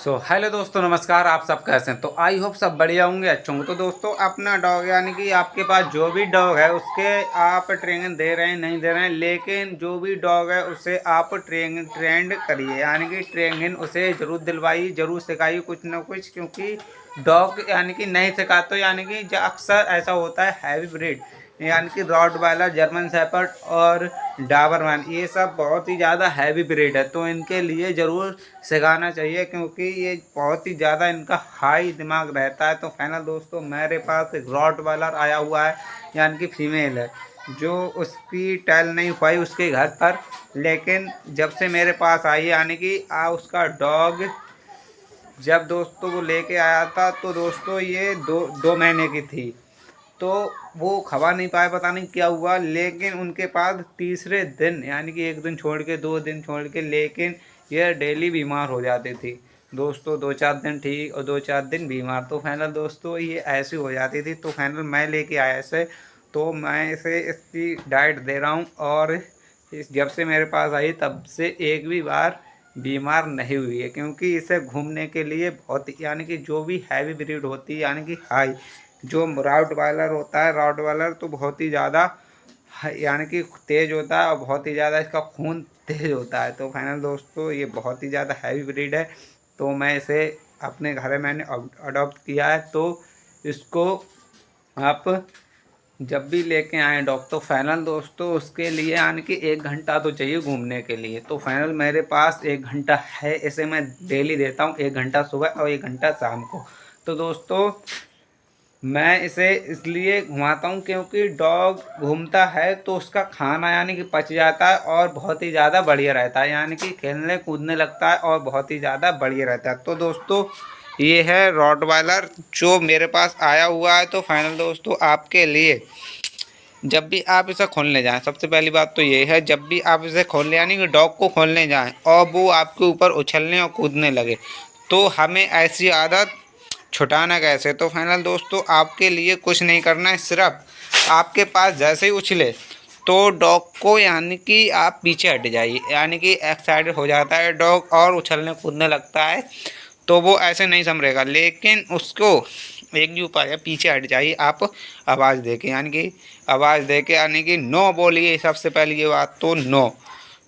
Hello दोस्तों, नमस्कार। आप सब कैसे हैं? तो आई होप सब बढ़िया होंगे, अच्छे होंगे। तो दोस्तों, अपना डॉग यानी कि आपके पास जो भी डॉग है उसके आप ट्रेनिंग दे रहे हैं नहीं दे रहे हैं, लेकिन जो भी डॉग है उसे आप ट्रेंड करिए, यानी कि ट्रेनिंग उसे ज़रूर दिलवाइए, ज़रूर सिखाइए कुछ ना कुछ। क्योंकि डॉग यानी कि नहीं सिखाते, यानी कि अक्सर ऐसा होता है हैवी ब्रीड, यानी कि रॉटवाइलर, जर्मन शेफर्ड और डाबरमैन, ये सब बहुत ही ज़्यादा हैवी ब्रीड है। तो इनके लिए ज़रूर सिखाना चाहिए, क्योंकि ये बहुत ही ज़्यादा इनका हाई दिमाग रहता है। तो फाइनल दोस्तों, मेरे पास एक रॉटवाइलर आया हुआ है, यानी कि फीमेल है, जो उसकी टेल नहीं पाई उसके घर पर। लेकिन जब से मेरे पास आई, यानी कि उसका डॉग जब दोस्तों वो लेके आया था, तो दोस्तों ये दो महीने की थी। तो वो खवा नहीं पाए, पता नहीं क्या हुआ, लेकिन उनके पास तीसरे दिन, यानी कि एक दिन छोड़ के, 2 दिन छोड़ के, लेकिन ये डेली बीमार हो जाती थी दोस्तों। 2-4 दिन ठीक और 2-4 दिन बीमार। तो फाइनल दोस्तों ये ऐसी हो जाती थी। तो फाइनल मैं लेके आया इसे, तो मैं इसे इसकी डाइट दे रहा हूँ, और जब से मेरे पास आई तब से एक भी बार बीमार नहीं हुई है। क्योंकि इसे घूमने के लिए बहुत, यानी कि जो भी हैवी ब्रीड होती है, यानी कि हाई, जो राउट वाइलर होता है, राउट वाइलर तो बहुत ही ज़्यादा यानी कि तेज़ होता है, और बहुत ही ज़्यादा इसका खून तेज़ होता है। तो फाइनल दोस्तों ये बहुत ही ज़्यादा हैवी ब्रीड है। तो मैं इसे अपने घर में मैंने अडॉप्ट किया है। तो इसको आप जब भी लेके आएँ डॉग, तो फाइनल दोस्तों उसके लिए यानी कि 1 घंटा तो चाहिए घूमने के लिए। तो फाइनल मेरे पास 1 घंटा है, इसे मैं डेली देता हूँ, 1 घंटा सुबह और 1 घंटा शाम को। तो दोस्तों मैं इसे इसलिए घुमाता हूँ क्योंकि डॉग घूमता है तो उसका खाना यानी कि पच जाता है, और बहुत ही ज़्यादा बढ़िया रहता है, यानी कि खेलने कूदने लगता है और बहुत ही ज़्यादा बढ़िया रहता है। तो दोस्तों ये है रॉटवाइलर जो मेरे पास आया हुआ है। तो फाइनल दोस्तों आपके लिए, जब भी आप इसे खोलने जाएं, सबसे पहली बात तो ये है, जब भी आप इसे खोलने यानी कि डॉग को खोलने जाएं और वो आपके ऊपर उछलने और कूदने लगे, तो हमें ऐसी आदत छुटाना कैसे। तो फाइनल दोस्तों आपके लिए कुछ नहीं करना है, सिर्फ आपके पास जैसे ही उछले तो डॉग को यानी कि आप पीछे हट जाइए, यानी कि एक्साइटेड हो जाता है डॉग और उछलने कूदने लगता है, तो वो ऐसे नहीं संभलेगा। लेकिन उसको एक ही उपाय है, पीछे हट जाइए आप आवाज़ दे के, यानी कि आवाज़ दे के, यानी कि नो बोलिए। सबसे पहली ये बात तो नो,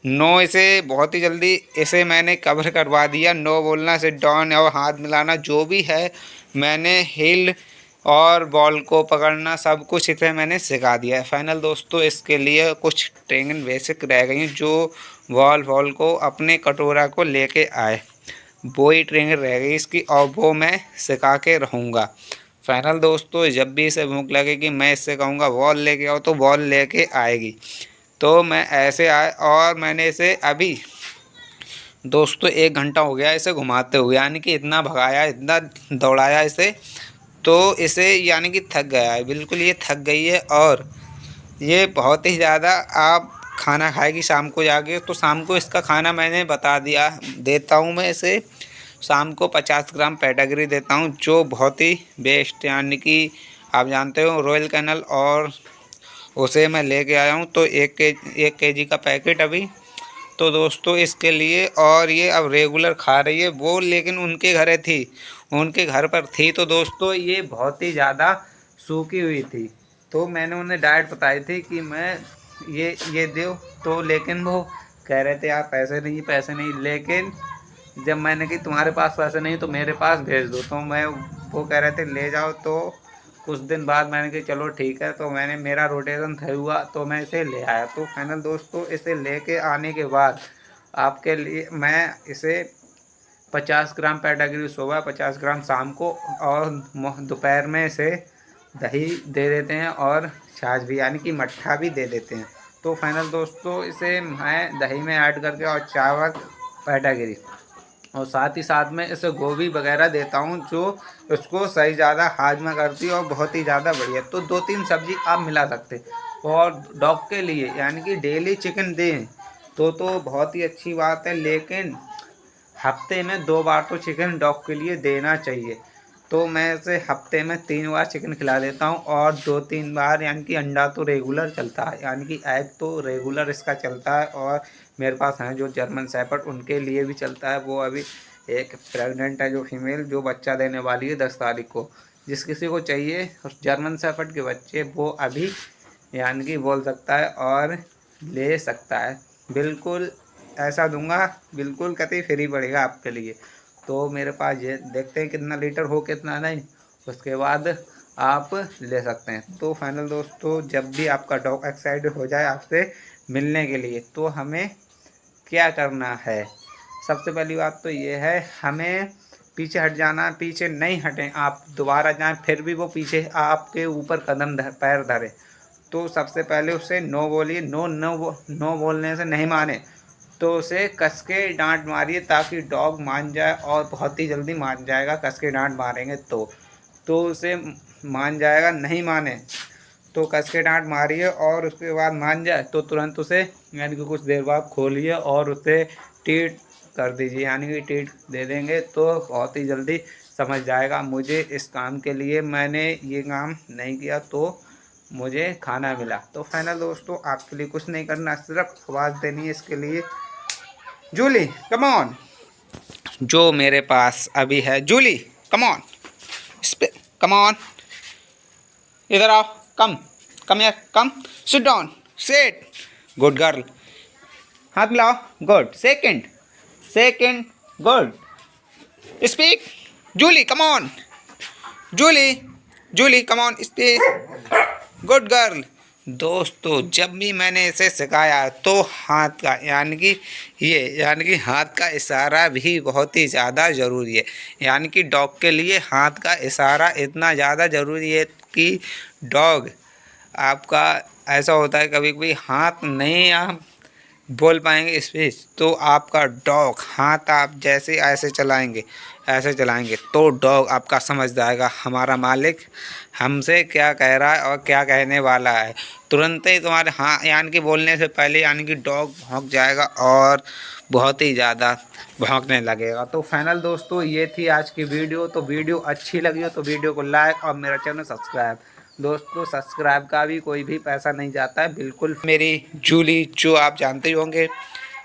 नो इसे बहुत ही जल्दी इसे मैंने कवर करवा दिया। नो बोलना, सिट डाउन और हाथ मिलाना जो भी है, मैंने हिल और बॉल को पकड़ना सब कुछ इसे मैंने सिखा दिया है। फाइनल दोस्तों इसके लिए कुछ ट्रेनिंग बेसिक रह गई, जो बॉल को अपने कटोरा को लेके आए, वो ही ट्रेनिंग रह गई इसकी, और वो मैं सिखा के रहूँगा। फाइनल दोस्तों जब भी इसे भूख लगेगी मैं इससे कहूँगा बॉल लेके आओ, तो बॉल लेके आएगी। तो मैं ऐसे आए, और मैंने इसे अभी दोस्तों 1 घंटा हो गया इसे घुमाते हुए, यानी कि इतना भगाया, इतना दौड़ाया इसे, तो इसे यानी कि थक गया है, बिल्कुल ये थक गई है। और ये बहुत ही ज़्यादा आप खाना खाएगी शाम को जाके। तो शाम को इसका खाना मैंने बता दिया, देता हूँ मैं इसे शाम को 50 ग्राम पेडाग्री देता हूँ, जो बहुत ही बेस्ट, यानी कि आप जानते हो रॉयल कैनल, और उसे मैं लेके आया हूँ। तो 1 केजी का पैकेट अभी। तो दोस्तों इसके लिए, और ये अब रेगुलर खा रही है वो, लेकिन उनके घर थी, उनके घर पर थी, तो दोस्तों ये बहुत ही ज़्यादा सूखी हुई थी। तो मैंने उन्हें डाइट बताई थी कि मैं ये दो, तो लेकिन वो कह रहे थे यार पैसे नहीं पैसे नहीं। लेकिन जब मैंने कि तुम्हारे पास पैसे नहीं तो मेरे पास भेज दो, तो मैं, वो कह रहे थे ले जाओ। तो कुछ दिन बाद मैंने कि चलो ठीक है, तो मैंने, मेरा रोटेशन था हुआ, तो मैं इसे ले आया। तो फाइनल दोस्तों इसे लेके आने के बाद आपके लिए मैं इसे 50 ग्राम पेडाग्री सुबह, 50 ग्राम शाम को, और दोपहर में इसे दही दे देते हैं, और छाछ भी, यानी कि मट्ठा भी दे देते हैं। तो फाइनल दोस्तों इसे मैं दही में ऐड करके, और चावल, पेडाग्री, और साथ ही साथ में इसे गोभी वगैरह देता हूँ, जो उसको सही ज़्यादा हाजमा करती है और बहुत ही ज़्यादा बढ़िया। तो 2-3 सब्जी आप मिला सकते हैं। और डॉग के लिए यानी कि डेली चिकन दें तो बहुत ही अच्छी बात है, लेकिन हफ्ते में 2 बार तो चिकन डॉग के लिए देना चाहिए। तो मैं इसे हफ्ते में 3 बार चिकन खिला देता हूँ, और 2-3 बार यानी कि अंडा तो रेगुलर चलता है, यानी कि एग तो रेगुलर इसका चलता है। और मेरे पास हैं जो जर्मन शेफर्ड, उनके लिए भी चलता है, वो अभी एक प्रेग्नेंट है जो फीमेल, जो बच्चा देने वाली है 10 तारीख को। जिस किसी को चाहिए जर्मन शेफर्ड के बच्चे, वो अभी यानी कि बोल सकता है और ले सकता है। बिल्कुल ऐसा दूंगा, बिल्कुल कतई फ्री पड़ेगा आपके लिए। तो मेरे पास ये देखते हैं कितना लीटर हो कितना नहीं, उसके बाद आप ले सकते हैं। तो फाइनल दोस्तों, जब भी आपका डॉग एक्साइटेड हो जाए आपसे मिलने के लिए, तो हमें क्या करना है? सबसे पहली बात तो ये है, हमें पीछे हट जाना है। पीछे नहीं हटें, आप दोबारा जाएं फिर भी वो पीछे आपके ऊपर कदम पैर धरे, तो सबसे पहले उसे नो बोलिए। नो बोलने से नहीं माने तो उसे कस के डांट मारिए, ताकि डॉग मान जाए, और बहुत ही जल्दी मान जाएगा। कस के डांट मारेंगे तो उसे मान जाएगा। नहीं माने तो कस के डांट मारिए, और उसके बाद मान जाए तो तुरंत उसे यानी कि कुछ देर बाद खोलिए और उसे ट्रीट कर दीजिए, यानी कि ट्रीट दे देंगे तो बहुत ही जल्दी समझ जाएगा। मुझे इस काम के लिए, मैंने ये काम नहीं किया तो मुझे खाना मिला। तो फाइनल दोस्तों, आपके लिए कुछ नहीं करना, सिर्फ आवाज़ देनी है इसके लिए। जूली कम ऑन, जो मेरे पास अभी है। Julie come on, come on, इधर आओ, कम कम यार, come sit down, sit, good girl, हाथ मिलाओ, good, second good, speak, Julie come on, Julie come on, speak, good girl. दोस्तों, जब भी मैंने इसे सिखाया तो हाथ का यानी कि हाथ का इशारा भी बहुत ही ज़्यादा ज़रूरी है। यानी कि डॉग के लिए हाथ का इशारा इतना ज़्यादा ज़रूरी है कि डॉग आपका, ऐसा होता है कभी कभी हाथ नहीं आप बोल पाएंगे स्पीच, तो आपका डॉग हाथ आप जैसे ऐसे चलाएंगे तो डॉग आपका समझ जाएगा हमारा मालिक हमसे क्या कह रहा है और क्या कहने वाला है। तुरंत ही तुम्हारे हाँ यानी कि बोलने से पहले यानी कि डॉग भौंक जाएगा और बहुत ही ज़्यादा भौंकने लगेगा। तो फाइनल दोस्तों, ये थी आज की वीडियो। तो वीडियो अच्छी लगी हो तो वीडियो को लाइक और मेरा चैनल सब्सक्राइब। दोस्तों, सब्सक्राइब का भी कोई भी पैसा नहीं जाता है, बिल्कुल। मेरी जूली जो आप जानते ही होंगे,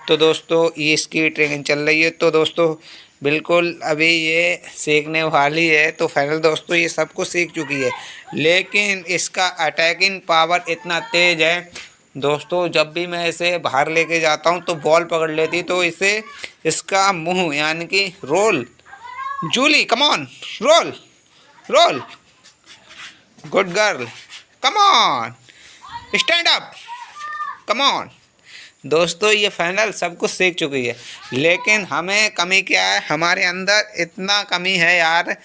तो दोस्तों ये इसकी ट्रेनिंग चल रही है। तो दोस्तों बिल्कुल अभी ये सीखने वाली है। तो फाइनल दोस्तों, ये सब कुछ सीख चुकी है, लेकिन इसका अटैकिंग पावर इतना तेज़ है दोस्तों। जब भी मैं इसे बाहर लेके जाता हूँ तो बॉल पकड़ लेती, तो इसे इसका मुंह यानी कि roll, Julie come on, roll roll, good girl, come on, stand up, come on. दोस्तों, ये फाइनल सब कुछ सीख चुकी है, लेकिन हमें कमी क्या है? हमारे अंदर इतना कमी है यार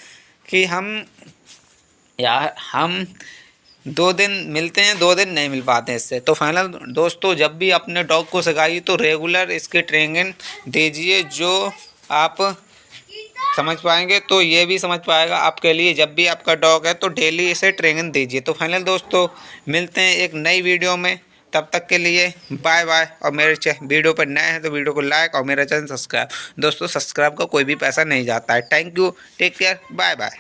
कि हम 2 दिन मिलते हैं, 2 दिन नहीं मिल पाते इससे। तो फाइनल दोस्तों, जब भी अपने डॉग को सिखाइए तो रेगुलर इसकी ट्रेनिंग दीजिए, जो आप समझ पाएंगे तो ये भी समझ पाएगा आपके लिए। जब भी आपका डॉग है तो डेली इसे ट्रेनिंग दीजिए। तो फाइनल दोस्तों, मिलते हैं एक नई वीडियो में, तब तक के लिए बाय बाय। और मेरे वीडियो पर नए हैं तो वीडियो को लाइक और मेरा चैनल सब्सक्राइब। दोस्तों, सब्सक्राइब का कोई भी पैसा नहीं जाता है। Thank you, take care, bye bye.